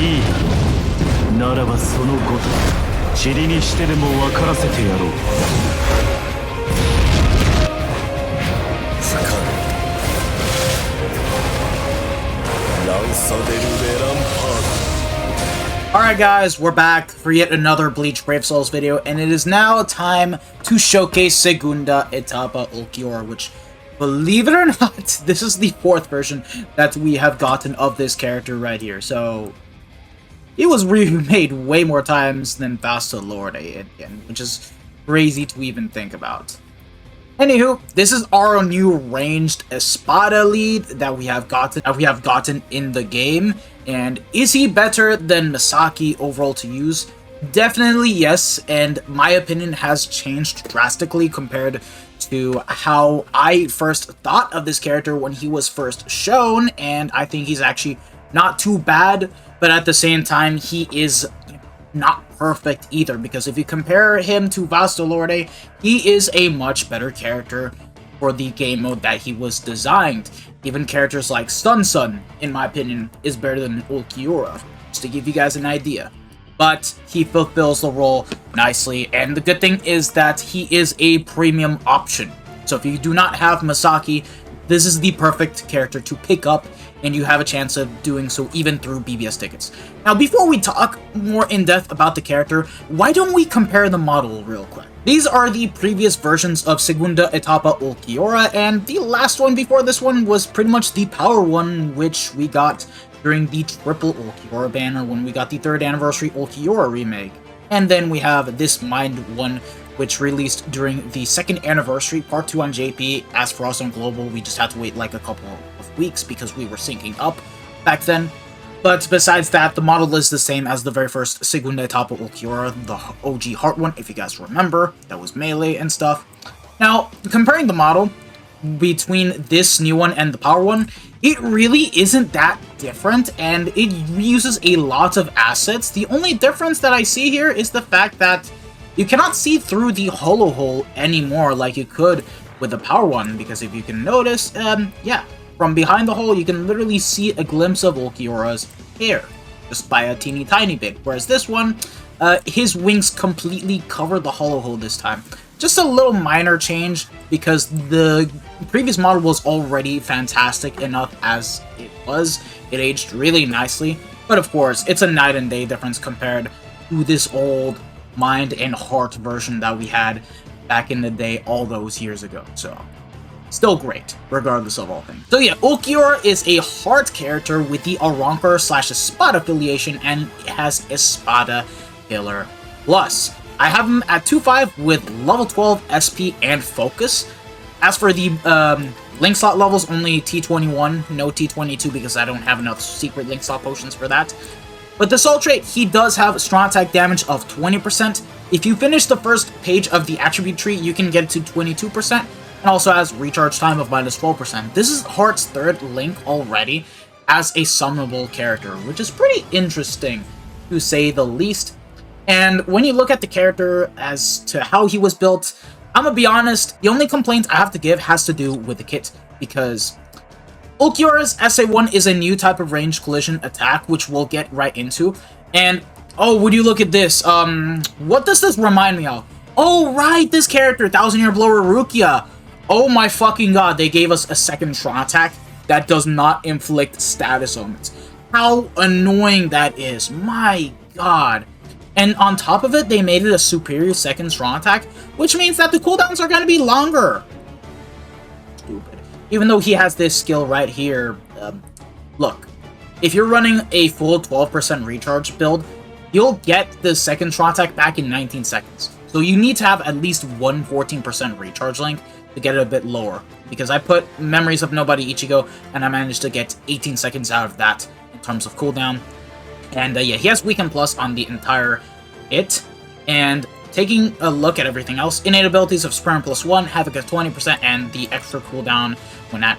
いいだろう。ならばそのごと塵にしてでも分からせてやろう。つかぬランサデル・レランパード。Alright guys, we're back for yet another Bleach Brave Souls video, and it is now time to showcase Segunda Etapa Ulquiorra, which, believe it or not, this is the 4th version that we have gotten of this character right here. So, it was remade way more times than Vasta Lorde again, which is crazy to even think about. Anywho, this is our new ranged Espada lead that we have gotten in the game. And is he better than Masaki overall to use? Definitely yes, and my opinion has changed drastically compared to how I first thought of this character when he was first shown, and I think he's actually not too bad, but at the same time, he is not perfect either, because if you compare him to Vasta Lorde, he is a much better character for the game mode that he was designed. Even characters like Stun Sun, in my opinion, is better than Ulquiorra, just to give you guys an idea. But he fulfills the role nicely, and the good thing is that he is a premium option. So if you do not have Masaki, this is the perfect character to pick up, and you have a chance of doing so even through BBS tickets. Now, before we talk more in depth about the character, why don't we compare the model real quick? These are the previous versions of Segunda Etapa Ulquiorra, and the last one before this one was pretty much the power one, which we got during the triple Ulquiorra banner when we got the 3rd anniversary Ulquiorra remake. And then we have this Mind one, which released during the 2nd anniversary Part 2 on JP. As for us on Global, we just had to wait like a couple of weeks because we were syncing up back then. But besides that, the model is the same as the very first Segunda Etapa Ulquiorra, the OG Heart one, if you guys remember. That was melee and stuff. Now, comparing the model between this new one and the power one, it really isn't that different, and it uses a lot of assets. The only difference that I see here is the fact that you cannot see through the hollow hole anymore like you could with the power one, because if you can notice, yeah, from behind the hole, you can literally see a glimpse of Ulquiorra's hair, just by a teeny tiny bit. Whereas this one, his wings completely cover the hollow hole this time. Just a little minor change, because the previous model was already fantastic enough as it was. It aged really nicely, but of course, it's a night and day difference compared to this old Mind and Heart version that we had back in the day all those years ago. So, still great, regardless of all things. So yeah, Ulquiorra is a Heart character with the Arrancar/Espada affiliation, and it has Espada Killer Plus. I have him at 2.5 with level 12 SP and Focus. As for the link slot levels, only T21, no T22 because I don't have enough secret link slot potions for that. But the soul trait, he does have strong attack damage of 20%. If you finish the first page of the attribute tree, you can get it to 22%. And also has recharge time of minus 12%. This is Heart's 3rd link already as a summonable character, which is pretty interesting to say the least. And when you look at the character as to how he was built, I'm gonna be honest, the only complaint I have to give has to do with the kit, because Ulquiorra's SA1 is a new type of ranged collision attack, which we'll get right into. And, oh, would you look at this? What does this remind me of? Oh, right, this character, 1000-Year Blower Rukia. Oh my fucking god, they gave us a 2nd Tron attack that does not inflict status ailments. How annoying that is, my god. And on top of it, they made it a superior 2nd Tron attack, which means that the cooldowns are going to be longer. Stupid. Even though he has this skill right here, look, if you're running a full 12% recharge build, you'll get the 2nd Tron attack back in 19 seconds. So you need to have at least one 14% recharge link to get it a bit lower, because I put Memories of Nobody Ichigo, and I managed to get 18 seconds out of that in terms of cooldown. And yeah, he has Weaken Plus on the entire it, and taking a look at everything else, innate abilities of Sprint +1, Havoc at 20%, and the extra cooldown when at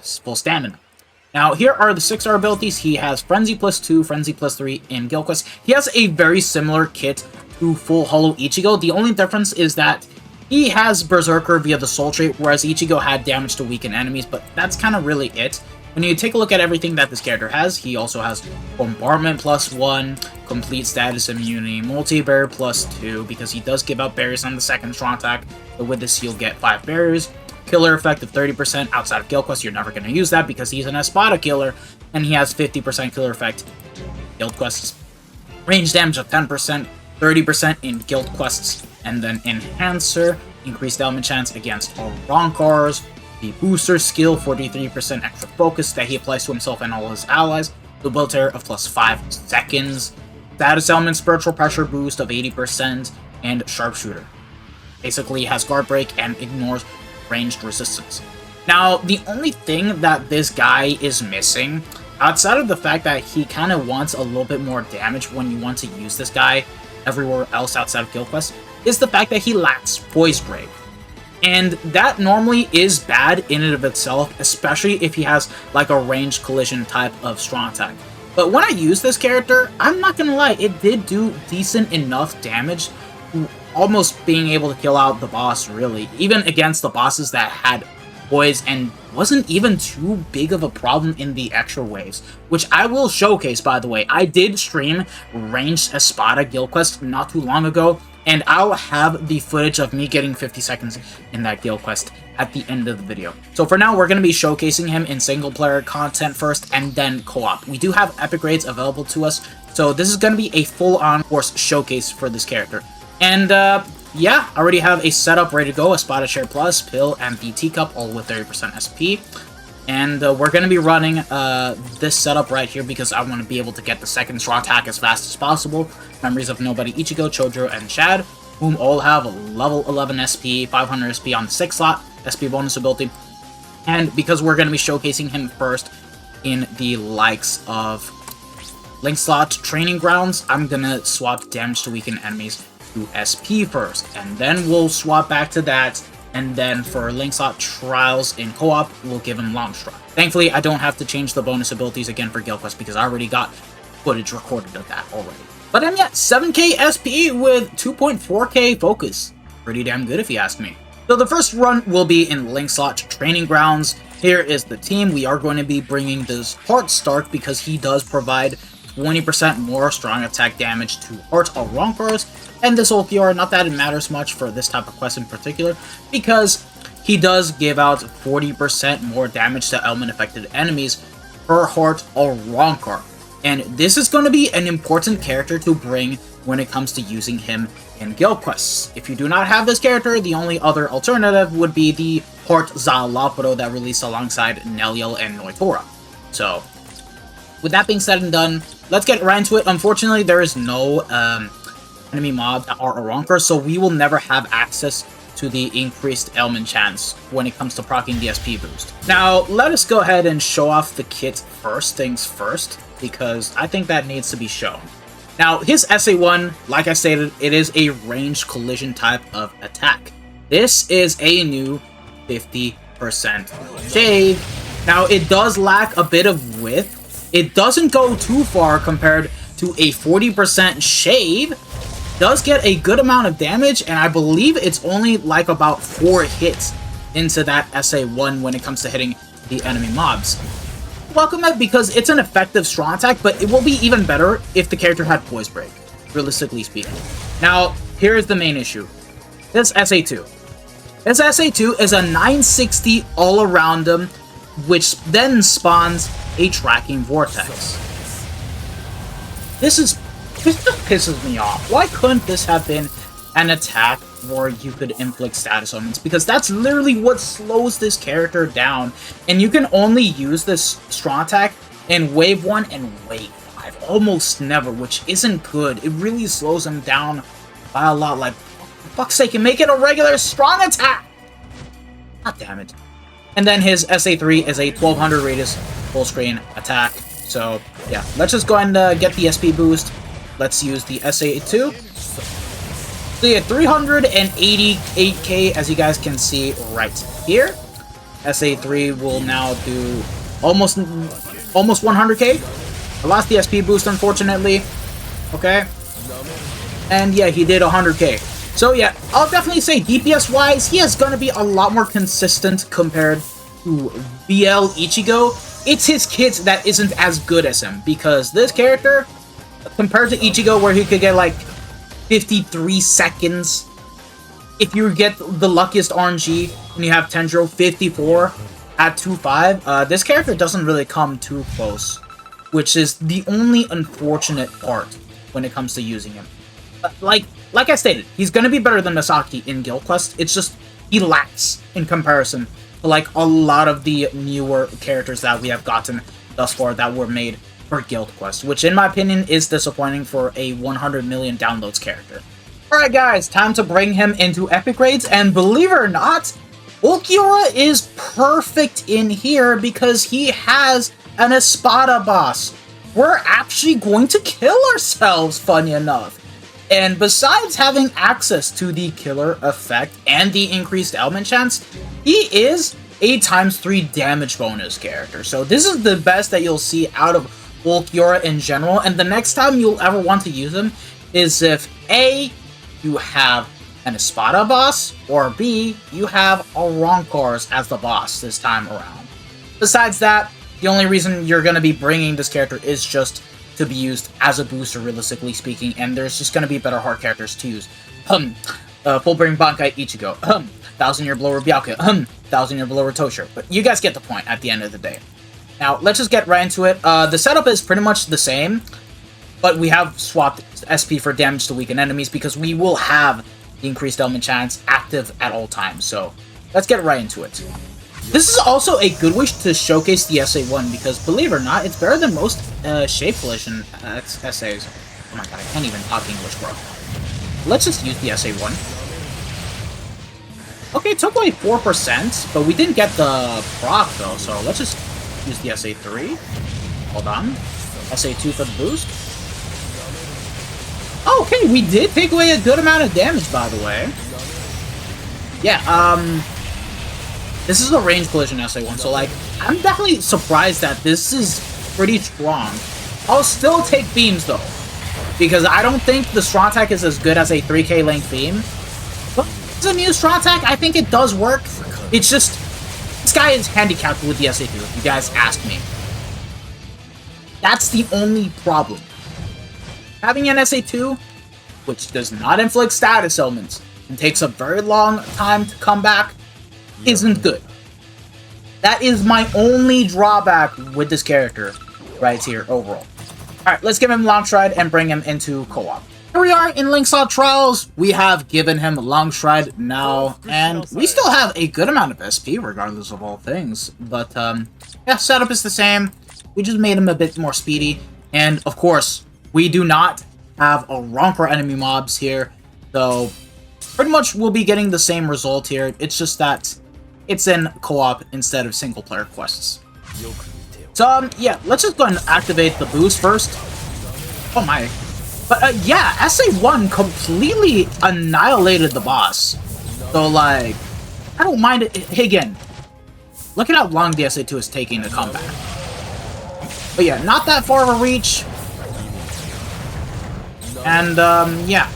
full stamina. Now, here are the 6-star abilities. He has Frenzy +2, Frenzy +3 in Guild Quest. He has a very similar kit to Full Hollow Ichigo. The only difference is that he has Berserker via the Soul Trait, whereas Ichigo had damage to weaken enemies, but that's kind of really it. when you take a look at everything that this character has, he also has Bombardment +1, Complete Status Immunity, Multi-Barrier +2, because he does give out barriers on the second strong attack, but with this you'll get 5 barriers. Killer effect of 30% outside of Guild Quest, you're never going to use that because he's an Espada killer, and he has 50% killer effect Guild Quests. Range damage of 10%, 30% in Guild Quests, and then Enhancer, increased element chance against all Ronkars. The Booster skill, 43% extra focus that he applies to himself and all his allies. The Build Terror of +5 seconds. Status element spiritual pressure boost of 80%, and Sharpshooter. Basically has guard break and ignores ranged resistance. Now, the only thing that this guy is missing, outside of the fact that he kind of wants a little bit more damage when you want to use this guy everywhere else outside of Guild Quest, is the fact that he lacks Poise Break. And that normally is bad in and of itself, especially if he has like a ranged collision type of strong attack. But when I use this character, I'm not gonna lie, it did do decent enough damage, almost being able to kill out the boss, really. Even against the bosses that had poise and wasn't even too big of a problem in the extra waves, which I will showcase, by the way. I did stream ranged Espada Guild Quest not too long ago, and I'll have the footage of me getting 50 seconds in that Guild Quest at the end of the video. So for now, we're going to be showcasing him in single-player content first, and then co-op. We do have epic raids available to us, so this is going to be a full-on course showcase for this character. And, yeah, I already have a setup ready to go, Espada Share Plus, Pill, and the Teacup, all with 30% SP. And we're going to be running this setup right here because I want to be able to get the second strong attack as fast as possible. Memories of Nobody, Ichigo, Chojo, and Shad, whom all have level 11 SP, 500 SP on the 6th slot, SP bonus ability. And because we're going to be showcasing him first in the likes of Link Slot Training Grounds, I'm going to swap damage to weaken enemies to SP first, and then we'll swap back to that, and then for Link Slot Trials in co-op, we'll give him Long Strike. Thankfully, I don't have to change the bonus abilities again for Guild Quest because I already got footage recorded of that already. But I'm at 7k SP with 2.4k focus. Pretty damn good if you ask me. So the first run will be in Link Slot Training Grounds. Here is the team. We are going to be bringing this Heart Stark because he does provide 20% more strong attack damage to Heart or Ronkars, and this Ulquiorra, not that it matters much for this type of quest in particular, because he does give out 40% more damage to element-affected enemies per Heart or Ronkar. And this is going to be an important character to bring when it comes to using him in Guild Quests. If you do not have this character, the only other alternative would be the Heart Zalapro that released alongside Neliel and Noitora. So, with that being said and done, let's get right into it. Unfortunately, there is no enemy mob that are a Ronkar, so we will never have access to the increased ailment chance when it comes to proccing the SP boost. Now, let us go ahead and show off the kit first things first, because I think that needs to be shown. Now, his SA1, like I stated, it is a ranged collision type of attack. This is a new 50% shave. Now, it does lack a bit of width. It doesn't go too far compared to a 40% shave. Does get a good amount of damage, and I believe it's only like about 4 hits into that SA1 when it comes to hitting the enemy mobs. Welcome it because it's an effective strong attack, but it will be even better if the character had Poise Break, realistically speaking. Now, here's the main issue. This SA2. This SA2 is a 960 all around him, which then spawns a Tracking Vortex. This just pisses me off. Why couldn't this have been an attack where you could inflict status ailments? Because that's literally what slows this character down. And you can only use this strong attack in Wave 1 and Wave 5. Almost never, which isn't good. It really slows him down by a lot. Like, for fuck's sake, and make it a regular strong attack! God damn it. And then his SA3 is a 1200 radius full screen attack. So, yeah, let's just go ahead and get the SP boost. Let's use the SA2. So yeah, 388k, as you guys can see right here. SA3 will now do almost 100k. I lost the SP boost, unfortunately. Okay. And yeah, he did 100k. So yeah, I'll definitely say DPS-wise, he is going to be a lot more consistent compared to BL Ichigo. it's his kit that isn't as good as him, because this character, compared to Ichigo, where he could get like 53 seconds, if you get the luckiest RNG and you have Tenjo 54 at 2.5, this character doesn't really come too close, which is the only unfortunate part when it comes to using him. Like I stated, he's gonna be better than Masaki in Guild Quest. It's just he lacks in comparison to like a lot of the newer characters that we have gotten thus far that were made for Guild Quest, which in my opinion is disappointing for a 100 million downloads character. Alright guys, time to bring him into epic raids, and believe it or not, Ulquiorra is perfect in here because he has an Espada boss. We're actually going to kill ourselves, funny enough. And besides having access to the killer effect and the increased element chance, he is a ×3 damage bonus character. So this is the best that you'll see out of Ulquiorra in general, and the next time you'll ever want to use him is if A, you have an Espada boss, or B, you have a Ronkors as the boss this time around. Besides that, the only reason you're going to be bringing this character is just to be used as a booster, realistically speaking, and there's just going to be better hard characters to use. Full-Bring Bankai Ichigo. 1000-Year Blower Byakuya. 1000-Year Blower Tosher. But you guys get the point at the end of the day. Now, let's just get right into it. The setup is pretty much the same, but we have swapped SP for damage to weaken enemies because we will have the increased element chance active at all times. So, let's get right into it. This is also a good way to showcase the SA1 because, believe it or not, it's better than most Shape Collision SAs. Oh my god, I can't even talk English, bro. Let's just use the SA1. Okay, it took away 4%, but we didn't get the proc though, so let's just use the SA3. Hold on. SA2 for the boost. Oh, okay, we did take away a good amount of damage, by the way. Yeah, this is a range collision SA1, so, like, I'm definitely surprised that this is pretty strong. I'll still take beams, though, because I don't think the strong attack is as good as a 3k length beam. But as a new strong attack, I think it does work. It's just, this guy is handicapped with the SA2, if you guys ask me. That's the only problem. Having an SA2, which does not inflict status elements, and takes a very long time to come back, isn't good. That is my only drawback with this character right here overall. Alright, let's give him Long Stride and bring him into co-op. Here we are in Link's Out Trials. We have given him Long Stride now, and we still have a good amount of SP regardless of all things. But, yeah, setup is the same. We just made him a bit more speedy. And, of course, we do not have a Ronkor enemy mobs here, so pretty much we'll be getting the same result here. It's just that it's in co-op instead of single-player quests. So, yeah, let's just go and activate the boost first. Oh my. But, yeah, SA1 completely annihilated the boss. So, like, I don't mind it. Hey, again, look at how long the SA2 is taking to come back. But, yeah, not that far of a reach. And, yeah.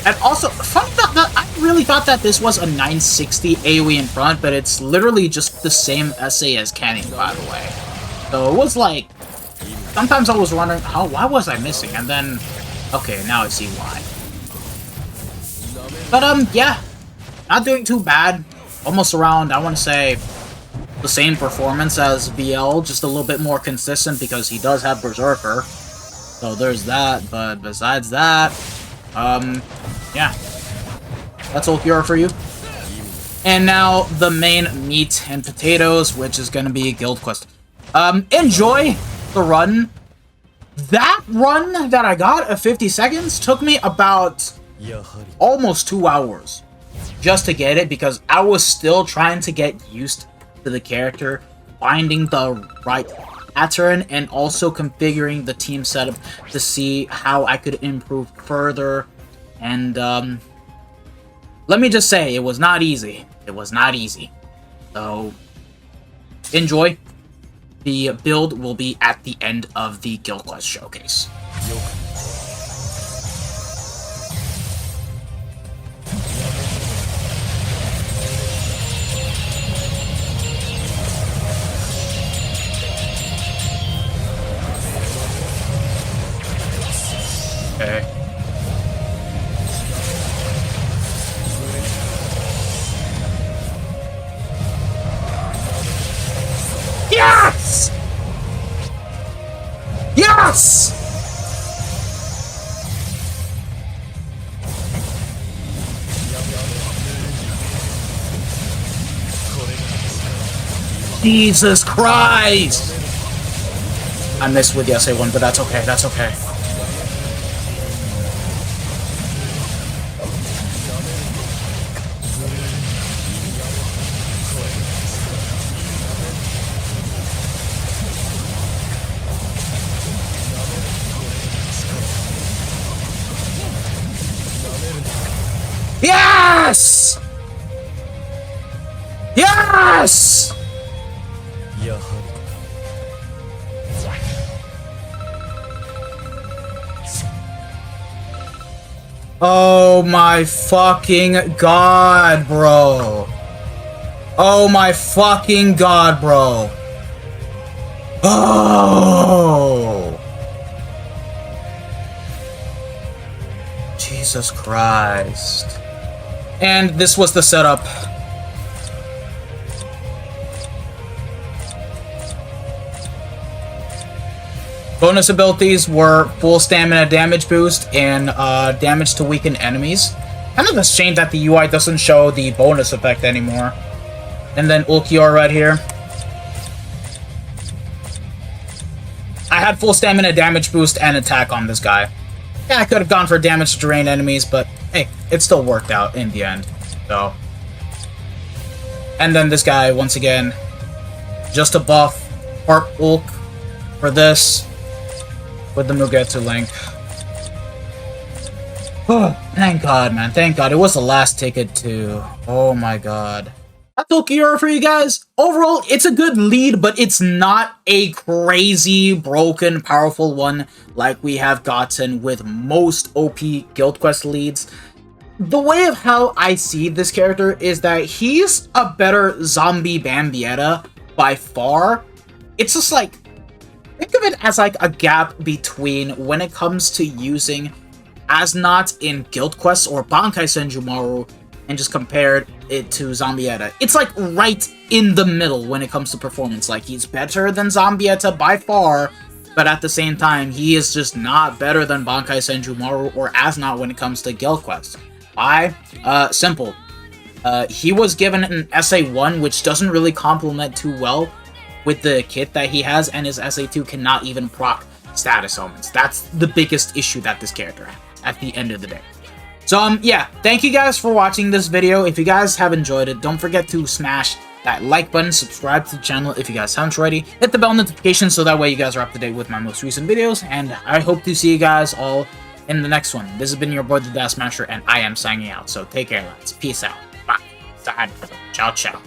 And also, funny that I really thought that this was a 960 AoE in front, but it's literally just the same SA as Canning, by the way. So it was like, sometimes I was wondering, why was I missing? And then, okay, now I see why. But, yeah, not doing too bad. Almost around, I want to say, the same performance as BL, just a little bit more consistent because he does have Berserker. So there's that, but besides that, yeah. That's Ulquiorra for you. And now, the main meat and potatoes, which is gonna be Guild Quest. Enjoy the run. That run that I got of 50 seconds took me about almost 2 hours just to get it, because I was still trying to get used to the character, finding the right pattern, and also configuring the team setup to see how I could improve further. And, let me just say, it was not easy. It was not easy. So, enjoy. The build will be at the end of the Guild Quest showcase. okay. Yes! Yes! Jesus Christ! I missed with the SA1, but that's okay, that's okay. Yes! Yes! Oh my fucking god, bro. Oh my fucking god, bro. Oh! Jesus Christ. And this was the setup. Bonus abilities were full stamina damage boost and damage to weaken enemies. Kind of a shame that the UI doesn't show the bonus effect anymore. And then Ulquiorra right here. I had full stamina damage boost and attack on this guy. Yeah, I could have gone for damage to drain enemies, but hey, it still worked out in the end. So. And then this guy, once again, just a buff, Part Ulk for this. With the Mugetsu link. Oh, thank God, man. Thank God. It was the last ticket, too. Oh, my God. That's Ulquiorra for you guys. Overall, it's a good lead, but it's not a crazy, broken, powerful one like we have gotten with most OP Guild Quest leads. The way of how I see this character is that he's a better zombie Bambietta by far. It's just like, think of it as like a gap between when it comes to using Asnot in Guild Quests or Bankai Senjumaru and just compared it to Zambietta. It's like right in the middle when it comes to performance. Like, he's better than Zambietta by far, but at the same time, he is just not better than Bankai Senjumaru or Asnot when it comes to Guild Quests. Why? Simple. He was given an SA1, which doesn't really complement too well with the kit that he has, and his SA2 cannot even proc status omens. That's the biggest issue that this character has at the end of the day. So, yeah, thank you guys for watching this video. If you guys have enjoyed it, don't forget to smash that like button, subscribe to the channel if you guys haven't already, hit the bell notification so that way you guys are up to date with my most recent videos, and I hope to see you guys all in the next one. This has been your boy, the Dash Smasher, and I am signing out, so take care, lads. Peace out. Bye. Ciao, ciao.